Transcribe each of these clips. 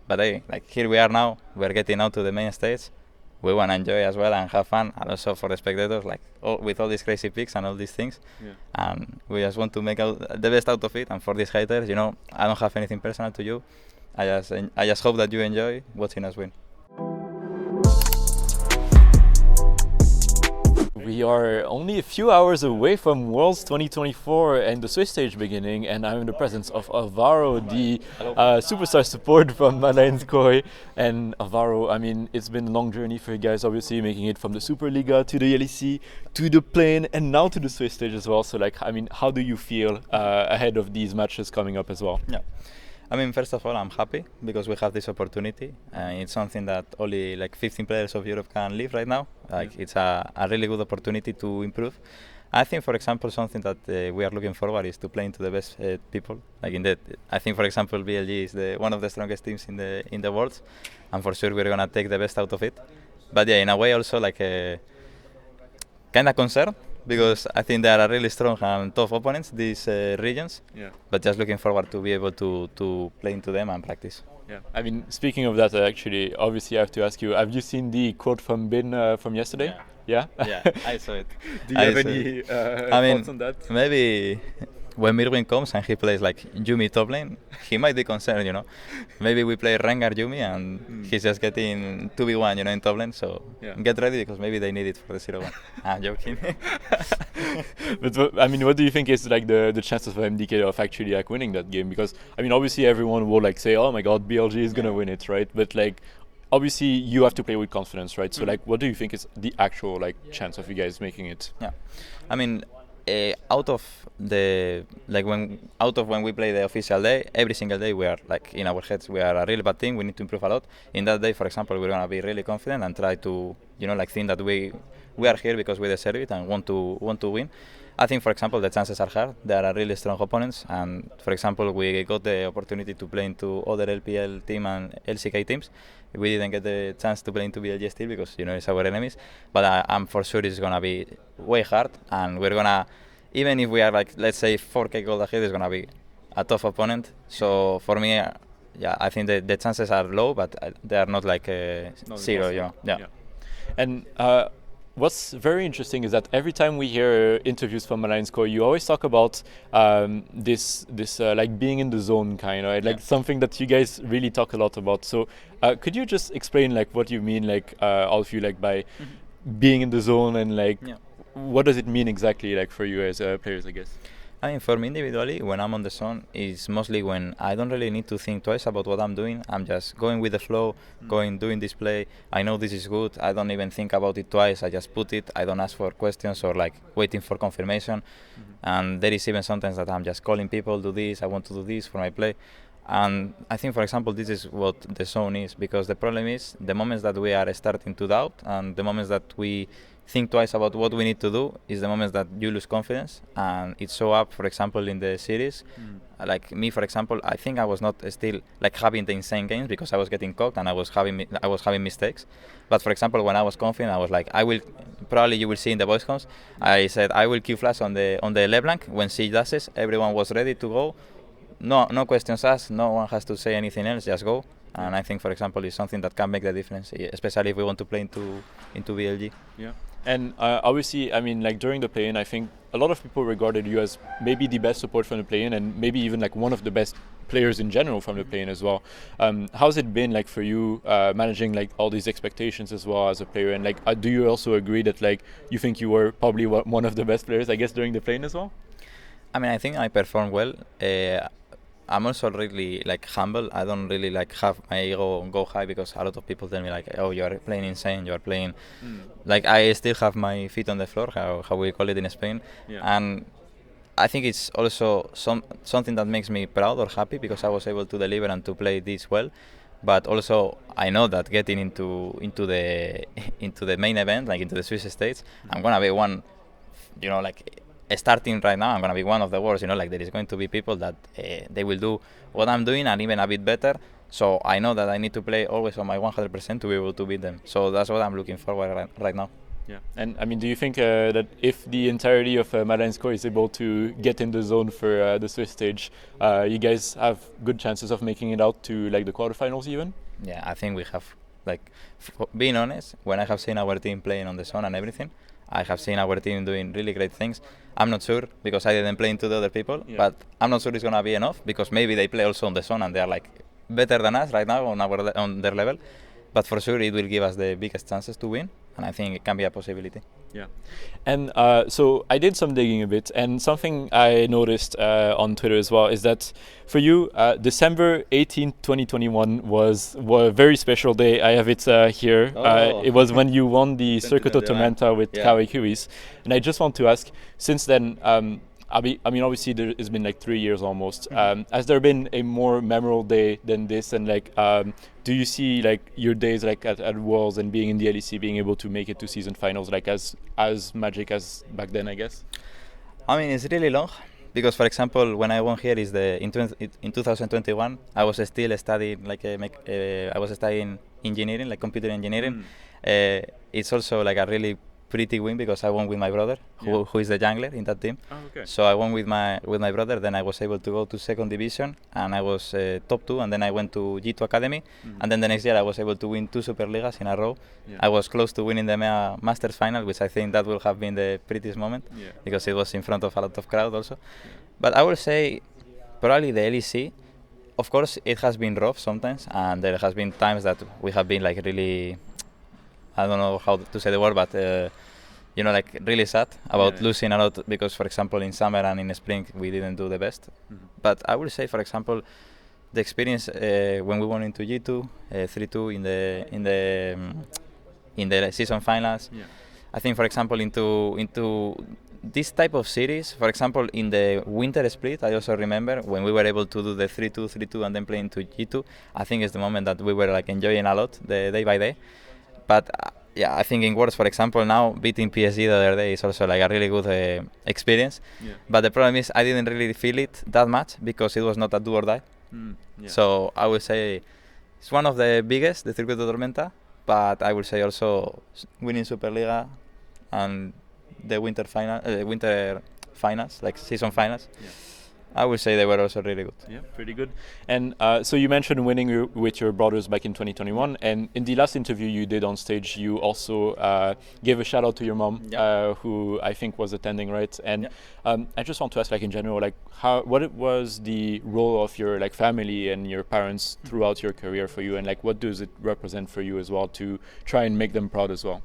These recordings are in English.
But hey, like here we are now. We're getting out to the main stage. We want to enjoy as well and have fun, and also for the spectators, like with all these crazy picks and all these things. Yeah. And we just want to make out the best out of it. And for these haters, I don't have anything personal to you. I just hope that you enjoy watching us win. We are only a few hours away from Worlds 2024 and the Swiss stage beginning, and I'm in the presence of Alvaro, the superstar support from milestones. And Alvaro, I mean, it's been a long journey for you guys, obviously, making it from the Superliga to the LEC to the plane and now to the Swiss stage as well. So, like, I mean, how do you feel ahead of these matches coming up as well? Yeah. I mean, first of all, I'm happy because we have this opportunity. It's something that only like 15 players of Europe can live right now. Like, it's a really good opportunity to improve. I think, for example, something that we are looking forward is to playing to the best people. Like I think, for example, BLG is one of the strongest teams in the world, and for sure we're gonna take the best out of it. But yeah, in a way, also like kind of concerned because I think they are really strong and tough opponents, these regions. Yeah. But just looking forward to be able to play into them and practice. Yeah. I mean, speaking of that, actually, obviously, I have to ask you: have you seen the quote from Bin from yesterday? Yeah. Yeah, I saw it. Do you have any thoughts on that? Maybe when Mirwin comes and he plays like Yumi top lane, he might be concerned, Maybe we play Rengar Yumi and he's just getting 2v1, in top lane. So get ready because maybe they need it for the 0-1. I'm joking. But I mean, what do you think is like the chances of MDK of actually like winning that game? Because I mean, obviously everyone will like say, "Oh my God, BLG is gonna win it," right? But like, obviously you have to play with confidence, right? So like, what do you think is the actual like chance of you guys making it? Yeah, I mean, out of when we play the official day, every single day we are like in our heads we are a really bad team. We need to improve a lot. In that day, for example, we're gonna be really confident and try to think that we are here because we deserve it and want to win. I think, for example, the chances are hard. They are really strong opponents, and for example, we got the opportunity to play into other LPL team and LCK teams. We didn't get the chance to play into BLG still because it's our enemies. But I'm for sure it's gonna be way hard, and we're gonna, even if we are like, let's say 4K gold ahead, it's gonna be a tough opponent. So for me, I think the chances are low, but they are not like zero. Yeah. And what's very interesting is that every time we hear interviews from Alliance Core, you always talk about this like being in the zone kind of, right? Like something that you guys really talk a lot about. So could you just explain like what you mean, like all of you, like by being in the zone, and like what does it mean exactly, like for you as players, I guess? I mean, for me individually, when I'm on the zone, it's mostly when I don't really need to think twice about what I'm doing. I'm just going with the flow, doing this play. I know this is good. I don't even think about it twice. I just put it. I don't ask for questions or like waiting for confirmation. And there is even sometimes that I'm just calling people, do this, I want to do this for my play. And I think, for example, this is what the zone is, because the problem is the moments that we are starting to doubt and the moments that we think twice about what we need to do is the moments that you lose confidence, and it show up, for example, in the series. Like me, for example, I think I was not still like having the insane games because I was getting cocked and I was having mistakes. But for example, when I was confident, I was like, you will see in the voice comms, I said I will Q flash on the LeBlanc when she does it. Everyone was ready to go. No questions asked. No one has to say anything else. Just go. And I think, for example, it's something that can make the difference, especially if we want to play into BLG. Yeah. And obviously, I mean, like during the play-in, I think a lot of people regarded you as maybe the best support from the play-in, and maybe even like one of the best players in general from the play-in as well. How's it been like for you managing like all these expectations as well as a player? And like, do you also agree that like you think you were probably one of the best players, I guess, during the play-in as well? I mean, I think I performed well. I'm also really like humble. I don't really like have my ego go high because a lot of people tell me like, oh, you are playing insane, you are playing like I still have my feet on the floor, how we call it in Spain. And I think it's also something that makes me proud or happy because I was able to deliver and to play this well. But also I know that getting into the main event, like into the Swiss stage, I'm gonna be one, like starting right now, I'm going to be one of the worst, like there is going to be people that they will do what I'm doing and even a bit better. So I know that I need to play always on my 100% to be able to beat them. So that's what I'm looking forward right now. Yeah, and I mean, do you think that if the entirety of Madeline's core is able to get in the zone for the Swiss stage, you guys have good chances of making it out to like the quarterfinals even? Yeah, I think we have, like, being honest, when I have seen our team playing on the zone and everything, I have seen our team doing really great things. I'm not sure because I didn't play into the other people, but I'm not sure it's gonna be enough because maybe they play also on the zone and they are like better than us right now on their level. But for sure, it will give us the biggest chances to win, and I think it can be a possibility. Yeah, and so I did some digging a bit, and something I noticed on Twitter as well is that for you, December 18th, 2021 was a very special day. I have it here. It was when you won the Circuito Tormenta with Kawi Kiwis, and I just want to ask, since then, I mean, obviously it's been like 3 years almost. Has there been a more memorable day than this? And like, do you see like your days like at Worlds and being in the LEC, being able to make it to season finals, like as magic as back then, I guess? I mean, it's really long because, for example, when I won here is in 2021, I was still studying I was studying engineering, like computer engineering. It's also like a really pretty win because I won with my brother, who is the jungler in that team. Oh, okay. So I won with my brother. Then I was able to go to second division, and I was top 2. And then I went to G2 Academy, and then the next year I was able to win 2 Superligas in a row. I was close to winning the MEA Masters final, which I think that will have been the prettiest moment because it was in front of a lot of crowd also. But I will say probably the LEC. Of course, it has been rough sometimes, and there has been times that we have been like really, I don't know how to say the word, but like really sad about losing a lot because, for example, in summer and in spring we didn't do the best. But I will say, for example, the experience when we won into G2 3-2 in the season finals. I think, for example, into this type of series, for example, in the winter split, I also remember when we were able to do the 3-2 and then play into G2. I think it's the moment that we were like enjoying a lot the day by day. But I think in Worlds, for example, now beating PSG the other day is also like a really good experience. But the problem is I didn't really feel it that much because it was not a do or die. So I would say it's one of the biggest, the Circuito Tormenta. But I would say also winning Superliga and the winter finals, like season finals. I would say they were also really good. Yeah, pretty good. And so you mentioned winning with your brothers back in 2021, and in the last interview you did on stage, you also gave a shout out to your mom, who I think was attending, right? And I just want to ask, like in general, like what was the role of your like family and your parents throughout your career for you, and like what does it represent for you as well to try and make them proud as well?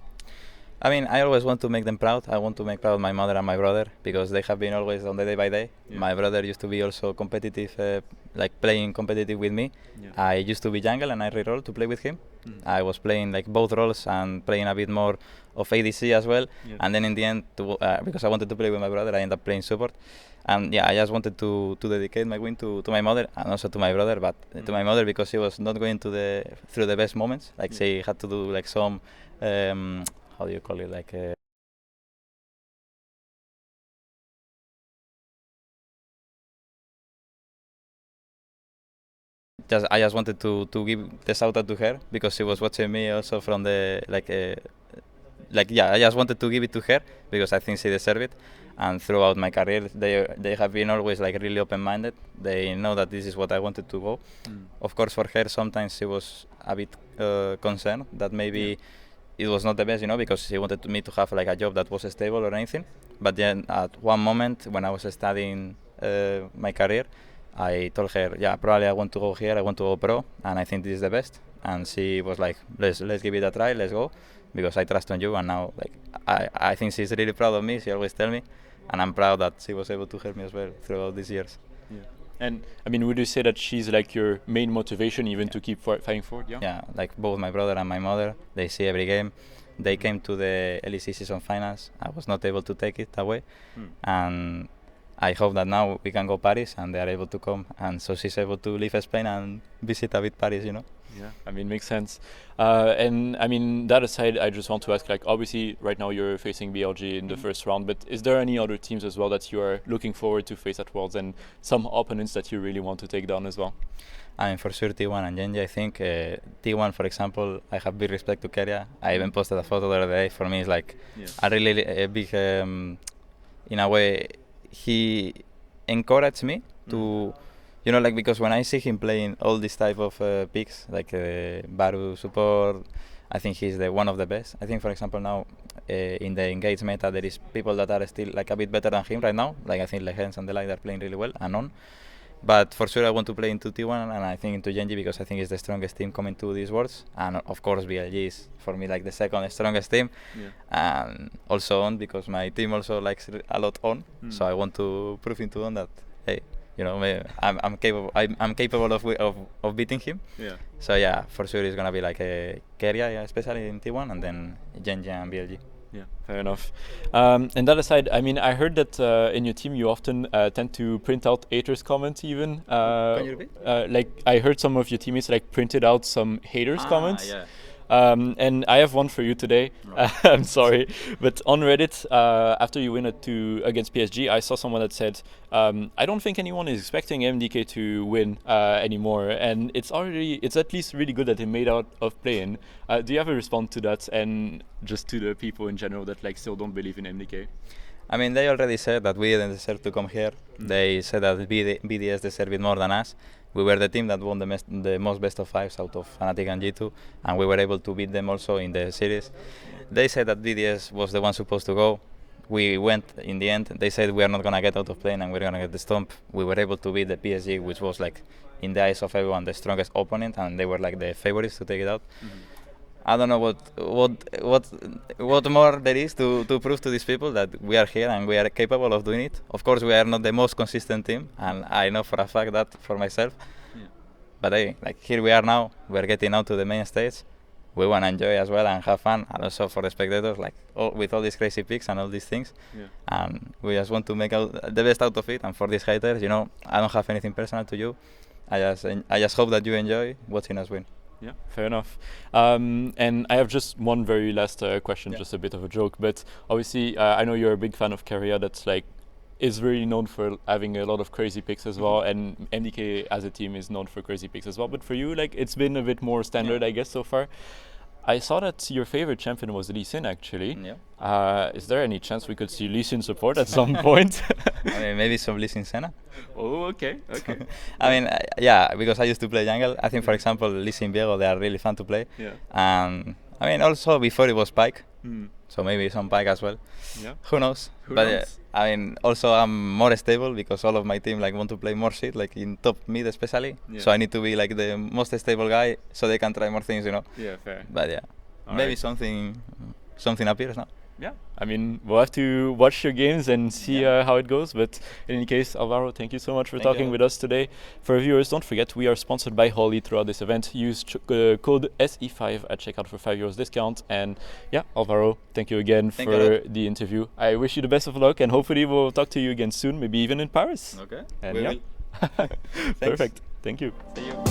I mean, I always want to make them proud. I want to make proud my mother and my brother because they have been always on the day by day. My brother used to be also competitive, like playing competitive with me. I used to be jungle and I reroll to play with him. I was playing like both roles and playing a bit more of ADC as well. And then in the end, because I wanted to play with my brother, I ended up playing support. And I just wanted to dedicate my win to my mother and also to my brother, but to my mother because she was not going through the best moments. Like she had to do like some how do you call it, like I just wanted to give the shout out to her because she was watching me also from the I just wanted to give it to her because I think she deserved it. And throughout my career, they have been always like really open-minded. They know that this is what I wanted to go. Of course, for her, sometimes she was a bit concerned that maybe it was not the best, because she wanted me to have like a job that was stable or anything. But then at one moment when I was studying my career, I told her, probably I want to go here, I want to go pro, and I think this is the best. And she was like, let's give it a try, let's go, because I trust on you. And now, like, I think she's really proud of me. She always tells me, and I'm proud that she was able to help me as well throughout these years. And I mean, would you say that she's like your main motivation even to keep fighting forward? Yeah, like both my brother and my mother, they see every game. They came to the LEC season finals. I was not able to take it away, and I hope that now we can go Paris and they are able to come, and so she's able to leave Spain and visit a bit Paris, you know. Yeah, I mean, makes sense. And I mean, that aside, I just want to ask, like, obviously, right now you're facing BLG in the first round, but is there any other teams as well that you are looking forward to face at Worlds, and some opponents that you really want to take down as well? I mean, for sure, T1 and Genji, I think. T1, for example, I have big respect to Keria. I even posted a photo the other day. For me, it's like a really big, in a way, he encouraged me to, you know, like, because when I see him playing all these type of picks, like Baru support, I think he's one of the best. I think, for example, now in the engage meta, there is people that are still like a bit better than him right now. Like I think Legends and the like are playing really well, and on. But for sure, I want to play into T1 and I think into Genji because I think it's the strongest team coming to these Worlds. And of course, BLG is for me like the second strongest team. And also on because my team also likes a lot on. So I want to prove into on that, hey, you know, I'm capable. I'm capable of beating him. So yeah, for sure, it's gonna be like a Keria, especially in T1, and then Genji and BLG. Yeah, fair enough. And that aside, I mean, I heard that in your team you often tend to print out haters' comments even. Can you repeat? Like, I heard some of your teammates like printed out some haters' comments. Yeah. And I have one for you today. I'm sorry, but on Reddit, after you win against PSG, I saw someone that said, "I don't think anyone is expecting MDK to win anymore, and it's at least really good that they made out of playing." Do you have a response to that, and just to the people in general that like still don't believe in MDK? I mean, they already said that we didn't deserve to come here. They said that BDS deserved it more than us. We were the team that won the most best of fives out of Fnatic and G2, and we were able to beat them also in the series. They said that BDS was the one supposed to go. We went in the end. They said we are not going to get out of plane and we're going to get the stomp. We were able to beat the PSG, which was like, in the eyes of everyone, the strongest opponent, and they were like the favorites to take it out. I don't know what more there is to prove to these people that we are here and we are capable of doing it. Of course, we are not the most consistent team, and I know for a fact that for myself. But hey, like here we are now. We are getting out to the main stage. We want to enjoy as well and have fun, and also for the spectators, like with all these crazy picks and all these things. And we just want to make the best out of it. And for these haters, you know, I don't have anything personal to you. I just hope that you enjoy watching us win. Yeah, fair enough. And I have just one very last question, just a bit of a joke, but obviously I know you're a big fan of Keria. That's like is really known for having a lot of crazy picks as well, and MDK as a team is known for crazy picks as well. But for you, like it's been a bit more standard, I guess, so far. I saw that your favorite champion was Lee Sin, actually. Is there any chance we could see Lee Sin support at some point? I mean, maybe some Lee Sin Senna. Oh, okay. I mean, yeah, because I used to play jungle. I think, for example, Lee Sin Viego, they are really fun to play. And I mean, also before it was Pyke, so maybe some Pyke as well. Who knows? I mean, also I'm more stable because all of my team like want to play more shit, like in top mid especially. So I need to be like the most stable guy, so they can try more things, you know. Yeah, fair. But yeah, maybe something appears now. Yeah, I mean, we'll have to watch your games and see how it goes. But in any case, Alvaro, thank you so much for talking with us today. For viewers, don't forget, we are sponsored by Holly throughout this event. Use code SE5 at checkout for €5 discount. And yeah, Alvaro, thank you again for the interview. I wish you the best of luck, and hopefully we'll talk to you again soon, maybe even in Paris. Okay, and we will. Perfect. Thank you. See you.